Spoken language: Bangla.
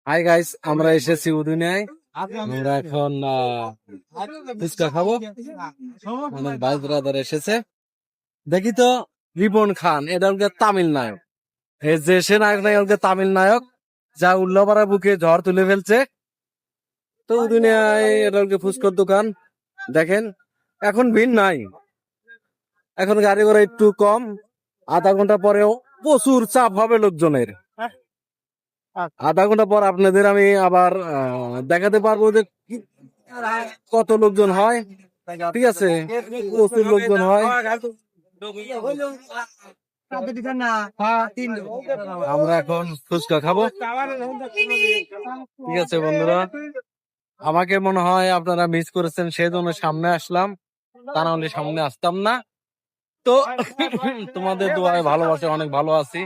হাই গাইস, আমরা এসেছি উদুনিয়ায়। আমরা এখন ফুচকা খাবো। আমার ভাই ব্রাদার এসেছে। দেখি তো রিপন খান, এটা হচ্ছে তামিল নায়ক। এই যে সে নায়ক নাই, হচ্ছে তামিল নায়ক, যা উল্লাপাড়া বুকে ঝড় তুলে ফেলছে। তো উদুনিয়ায় এটা হচ্ছে ফুচকার দোকান। দেখেন এখন ভিড় নাই, এখন গাড়ি ঘোড়া একটু কম। আধা ঘন্টা পরেও প্রচুর চাপ হবে লোকজনের। আধা ঘন্টা পর আপনাদের আমি আবার দেখাতে পারবো যে কত লোকজন হয়। ঠিক আছে, প্রচুর লোকজন হয়। আমরা এখন ফুচকা খাবো। ঠিক আছে বন্ধুরা, আমাকে মনে হয় আপনারা মিস করেছেন, সেই জন্য সামনে আসলাম, তা না হলে সামনে আসতাম না। তো তোমাদের দোয়ায় ভালোবাসে অনেক ভালো আছি।